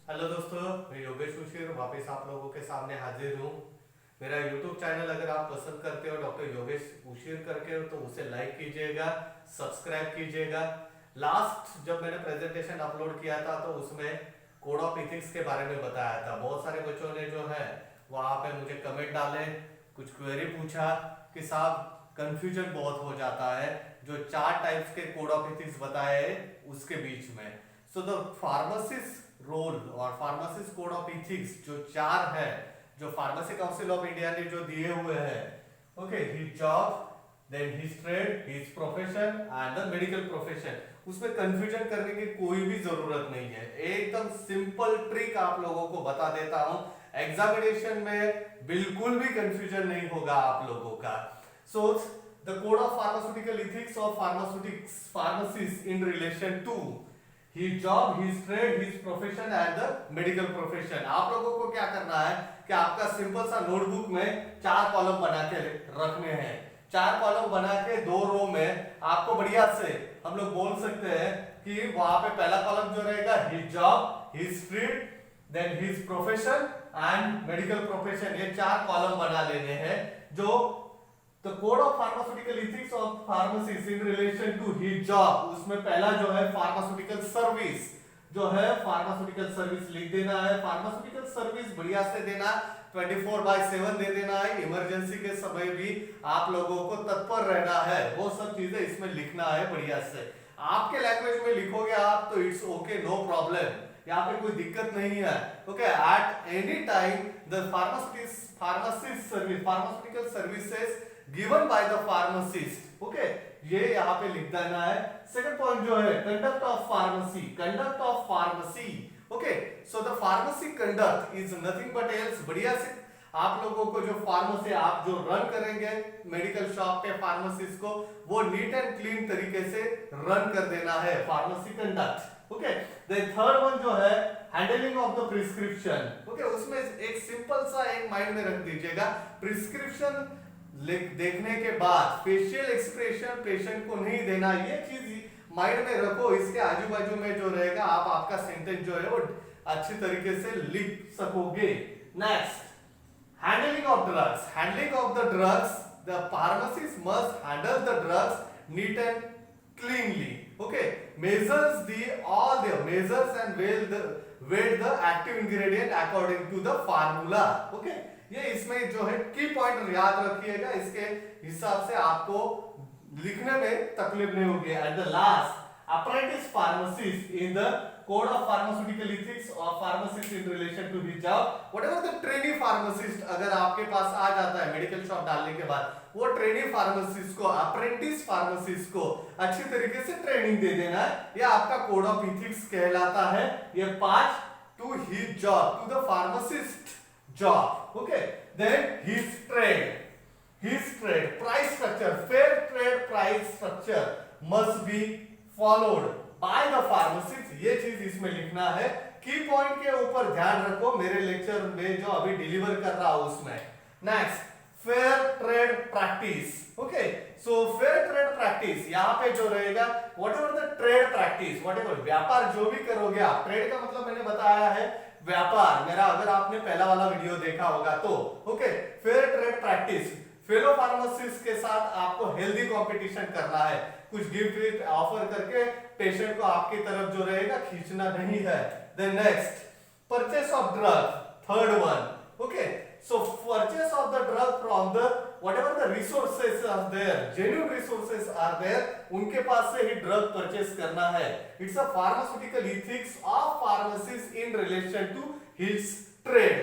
Hello दोस्तों, मैं योगेश उशीर वापस आप लोगों के सामने हाजिर हूँ। मेरा यूट्यूब चैनल अगर आप पसंद करते हो डॉक्टर योगेश उशीर करके हो तो उसे लाइक कीजिएगा, सब्सक्राइब कीजिएगा। लास्ट जब मैंने प्रेजेंटेशन अपलोड किया था तो उसमें कोड ऑफ इथिक्स के बारे में बताया था। बहुत सारे बच्चों ने जो है वहाँ पे मुझे कमेंट डाले, कुछ क्वेरी पूछा कि साहब कंफ्यूजन बहुत हो जाता है जो चार टाइप्स के कोड ऑफ इथिक्स बताए उसके बीच में। सो द फार्मासिस्ट रोल और फार्मासिस्ट कोड ऑफ इथिक्स जो चार है, जो फार्मेसी काउंसिल ऑफ इंडिया ने जो दिए हुए हैं, okay, his job, then his trade, his profession and the medical profession. उसमें कंफ्यूजन करने की कोई भी जरूरत नहीं है। एकदम सिंपल ट्रिक आप लोगों को बता देता हूं, एग्जामिनेशन में बिल्कुल भी कंफ्यूजन नहीं होगा आप लोगों का। So the code of pharmaceutical ethics of pharmaceutics pharmacist in relation to his job, his trade, his profession and the medical profession। आप लोगों को क्या करना है कि आपका सिंपल सा नोटबुक में चार कॉलम बना के रखने हैं। चार कॉलम बना के दो रो में आपको बढ़िया से हम लोग बोल सकते हैं कि वहां पे पहला कॉलम जो रहेगा his job, his trade, then his profession and medical profession। ये चार कॉलम बना लेने हैं। जो The code of pharmaceutical ethics of pharmacist in relation to his job, उसमें पहला जो है फार्मास्यूटिकल सर्विस, जो है फार्मास्यूटिकल सर्विस लिख देना है। फार्मास्यूटिकल सर्विस बढ़िया से देना, 24/7 दे देना है। इमरजेंसी के समय भी आप लोगों को तत्पर रहना है, वो सब चीजें इसमें लिखना है बढ़िया से। आपके लैंग्वेज में लिखोगे आप तो इट्स ओके, नो प्रॉब्लम, यहाँ पे कोई दिक्कत नहीं है। Okay, at any time the pharmacist service, pharmaceutical services given by the pharmacist, okay, ये यहाँ पे लिख देना है। सेकंड पॉइंट जो है conduct of pharmacy, conduct of pharmacy, okay. So the pharmacy conduct is nothing but else, बढ़िया से आप लोगों को जो फार्मेसी आप जो रन करेंगे मेडिकल शॉप पे फार्मेसिस्ट को, वो नीट एंड क्लीन तरीके से रन कर देना है, pharmacy conduct, okay. The third one जो है handling of the prescription, okay. उसमें एक सिंपल सा एक माइंड में रख दीजिएगा, प्रिस्क्रिप्शन देखने के बाद फेशियल एक्सप्रेशन पेशेंट को नहीं देना, ये चीज माइंड में रखो। इसके आजू बाजू में जो रहेगा आप आपका सेंटेंस जो है वो अच्छी तरीके से लिख सकोगे। Next, handling of drugs, handling of the drugs, the pharmacist must handle the drugs neat and cleanly, okay. Measures the all the measures and weight the active ingredient according to the formula, okay. ये इसमें जो है की point याद रखिएगा, इसके हिसाब से आपको लिखने में तकलीफ नहीं होगी। At the last, apprentice pharmacist in the code of pharmaceutical ethics of pharmacist in relation to his job, whatever the trainee pharmacist अगर आपके पास आ जाता है मेडिकल शॉप डालने के बाद, वो ट्रेनी फार्मासिस्ट को, अप्रेंटिस फार्मासिस्ट को अच्छी तरीके से ट्रेनिंग दे देना है। ये आपका कोड ऑफ इथिक्स कहलाता है। ये 5 to his job, to the pharmacist job, okay, then his trade price structure, fair trade price structure must be followed by the pharmacist। ये चीज इसमें लिखना है। की पॉइंट के ऊपर ध्यान रखो मेरे लेक्चर में जो अभी डिलीवर कर रहा हूं उसमें। Next, fair trade practice, okay. So fair trade practice यहाँ पे जो रहेगा, whatever the trade practice, whatever व्यापार जो भी करोगे आप, ट्रेड का मतलब मैंने बताया है व्यापार, मेरा अगर आपने पहला वाला वीडियो देखा होगा तो, okay. Fair trade practice, fellow pharmacist के साथ आपको हेल्दी कंपटीशन करना है, कुछ गिफ्ट ऑफर करके पेशेंट को आपकी तरफ जो रहेगा खींचना नहीं है। Then next, purchase of drug, third one, okay. So purchase of the drug from the whatever the resources are there, genuine resources are there, उनके पास से ही ड्रग परचेस करना है। It's a pharmaceutical ethics of pharmacist in relation to his trade,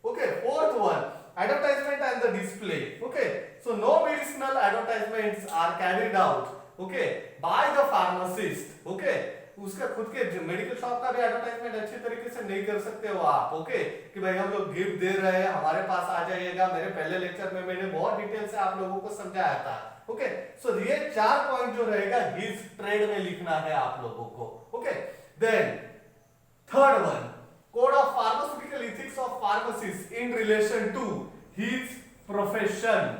okay। Fourth one, advertisement and the display, okay। So no medicinal advertisements are carried out, okay, by the pharmacist, okay। उसका खुद के medical shop का भी advertisement अच्छी तरीके से नहीं कर सकते हो आप, ओके, कि भाई हम लोग गिफ्ट दे रहे हैं, हमारे पास आ जाइएगा। मेरे पहले लेक्चर में मैंने बहुत डिटेल से आप लोगों को समझाया था, ओके। सो ये चार पॉइंट जो रहेगा हिज ट्रेड में लिखना है आप लोगों को, okay. Then third one, code of pharmaceutical ethics of pharmacist in relation to his profession,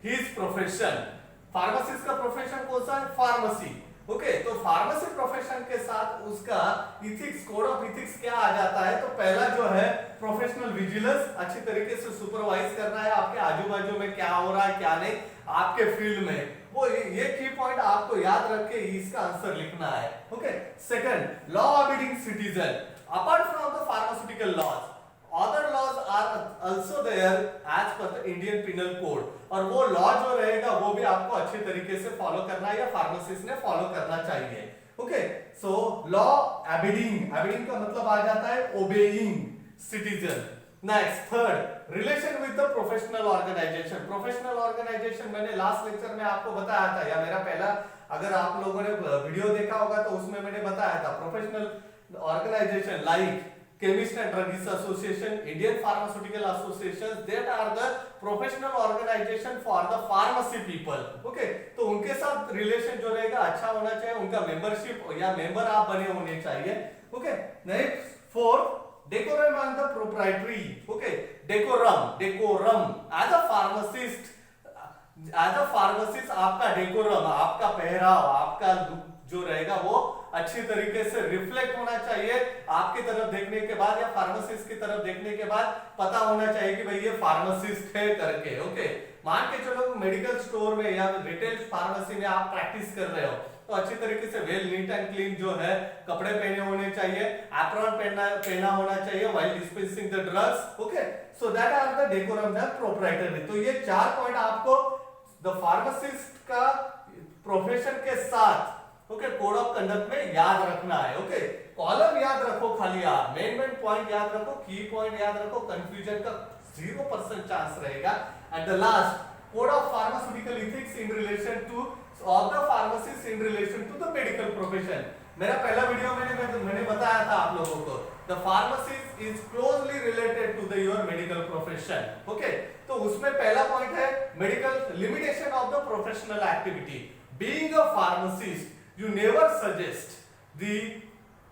his profession. Pharmacist का प्रोफेशन कौन सा है? फार्मेसी। ओके, तो फार्मेसी प्रोफेशन के साथ उसका इथिक्स, कोड ऑफ इथिक्स क्या आ जाता है? तो पहला जो है प्रोफेशनल विजिलेंस, अच्छी तरीके से सुपरवाइज करना है आपके आजू बाजू में क्या हो रहा है क्या नहीं आपके फील्ड में, वो ये की पॉइंट आपको याद रख के इसका आंसर लिखना है। Okay, second law abiding citizen, apart from the pharmaceutical laws other laws are also there as per the Indian Penal Code, और वो लॉ जो रहेगा वो भी आपको अच्छे तरीके से फॉलो करना है या फार्मासिस्ट ने फॉलो करना चाहिए। ओके, सो लॉ अबीडिंग, अबीडिंग का मतलब आ जाता है obeying citizen. Next third relation with the professional organisation, professional organisation मैंने लास्ट लेक्चर में आपको बताया था, या मेरा पहला अगर आप लोगों ने वीडियो देखा होगा तो उसमें मैंने बताया था professional organisation like Chemist and Druggist Association, Indian Pharmaceutical Associations, that are the professional organization for the pharmacy people. Okay, तो उनके साथ रिलेशन जो रहेगा अच्छा होना चाहिए, उनका मेंबरशिप या मेंबर आप बने होने चाहिए। Okay, next fourth decorum and the proprietary. Okay, decorum as a pharmacist, आपका डेकोरम, आपका पहराव, आपका जो रहेगा वो अच्छी तरीके से रिफ्लेक्ट होना चाहिए आपकी तरफ देखने के बाद या फार्मासिस्ट की तरफ देखने के बाद पता होना चाहिए कि भाई ये फार्मासिस्ट है करके। ओके, मान के चलो मेडिकल स्टोर में या रिटेल फार्मेसी में आप प्रैक्टिस कर रहे हो तो अच्छी तरीके से वेल नीट एंड क्लीन जो है कपड़े पहने होने चाहिए, एप्रॉन पहना होना चाहिए while dispensing the drugs. Okay, so that are the decorum the proprietary. तो ये चार पॉइंट आपको द फार्मासिस्ट का प्रोफेशन के साथ ओके कोड ऑफ कंडक्ट में याद रखना है। ओके, कॉलम याद रखो, खाली आप मेन पॉइंट याद रखो, की पॉइंट याद रखो, कंफ्यूजन का 0% चांस रहेगा। At the last code of pharmaceutical ethics in relation to of the pharmacist in relation to the medical profession. मेरा पहला वीडियो मैंने बताया था आप लोगों को, the pharmacist is closely related to the your medical profession. Okay, तो उसमें पहला पॉइंट है medical limitation of the professional activity. Being a pharmacist you never suggest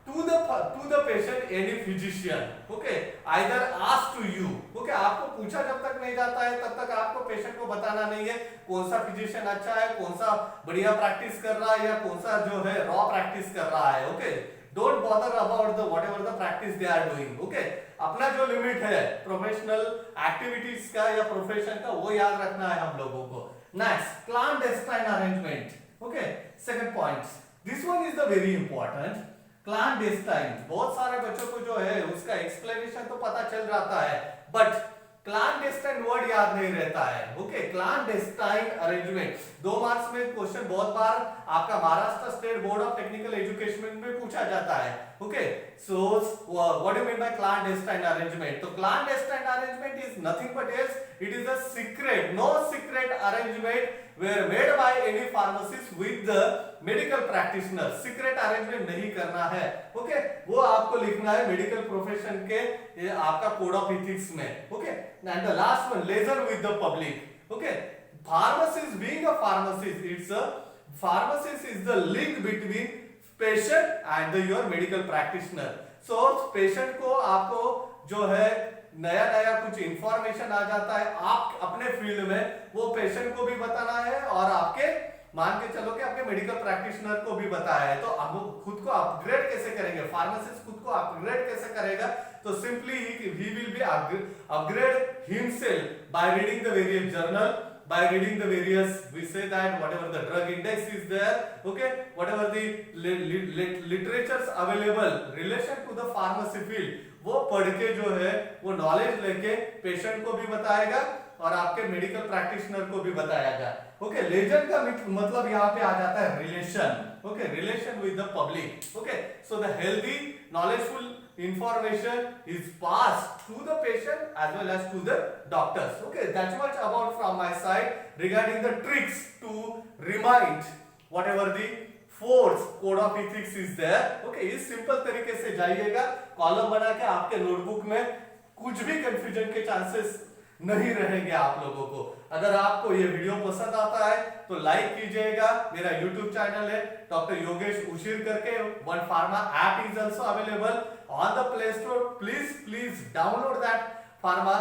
to the patient any physician, okay, either ask to you, okay, आपको पूछा जब तक नहीं जाता है तब तक आपको पेशेंट को बताना नहीं है कौन सा फिजिशियन अच्छा है, कौन सा बढ़िया प्रैक्टिस कर रहा है या कौन सा जो है रॉ प्रैक्टिस कर रहा है। Okay, don't bother about the whatever the practice they are doing. Okay, अपना जो लिमिट है प्रोफेशनल एक्टिविटीज का या प्रोफेशन का वो याद रखना है हम लोगों को। Next clandestine arrangement. Okay, second point, this one is the very important. Clandestine, बहुत सारे बच्चों को जो है उसका एक्सप्लेनेशन तो पता चल जाता है बट क्लैंडेस्टाइन वर्ड याद नहीं रहता है। ओके, क्लैंडेस्टाइन अरेंजमेंट 2 मार्क्स में क्वेश्चन बहुत बार आपका Maharashtra state board of technical education में पूछा जाता है। Okay, so what do you mean by clandestine arrangement? तो clandestine arrangement is nothing but else it is a secret, no secret arrangement were made by any pharmacist with the medical practitioner। Secret arrangement नहीं करना है। Okay, वो आपको लिखना है medical profession के ये आपका कोड ऑफ इथिक्स में। Okay, and the last one ledger with the public. Okay, pharmacist being a pharmacist, it's a pharmacist is the link between patient and the your medical practitioner. So patient को आपको जो है नया कुछ information आ जाता है आप अपने फील्ड में, वो पेशेंट को भी बताना है और आपके मान के चलो कि आपके मेडिकल प्रैक्टिशनर को भी बताया है। तो आप खुद को अपग्रेड कैसे करेंगे, फार्मासिस्ट खुद को अपग्रेड कैसे करेगा? तो simply he will be upgrade himself by reading the various journal, by reading the various, we say that whatever the drug index is there, okay, whatever the literatures available relation to the pharmacy field, वो पढ़ के जो है वो knowledge लेके patient को भी बताएगा और आपके मेडिकल प्रैक्टिशनर को भी बताएगा। ओके, लेजर का मतलब यहाँ पे आ जाता है relation. Okay, relation with the public. Okay, so the healthy knowledgeful information is passed to the patient as well as to the doctors. Okay, that's much about from my side regarding the tricks to remind whatever the fourth code of ethics is there. Okay, इस simple तरीके से जाइएगा, column बना के आपके notebook में कुछ भी कंफ्यूजन के चांसेस नहीं रहेंगे आप लोगों को। अगर आपको ये वीडियो पसंद आता है तो लाइक कीजिएगा। मेरा YouTube चैनल है डॉक्टर योगेश उशीर करके, one pharma app is also available on the Play Store. Please download that pharma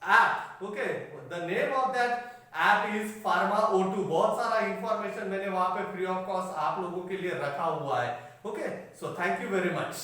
app. Okay, the name of that app is pharma O2। बहुत सारा इंफॉर्मेशन मैंने वहां पे फ्री ऑफ कॉस्ट आप लोगों के लिए रखा हुआ है। Okay, so thank you very much.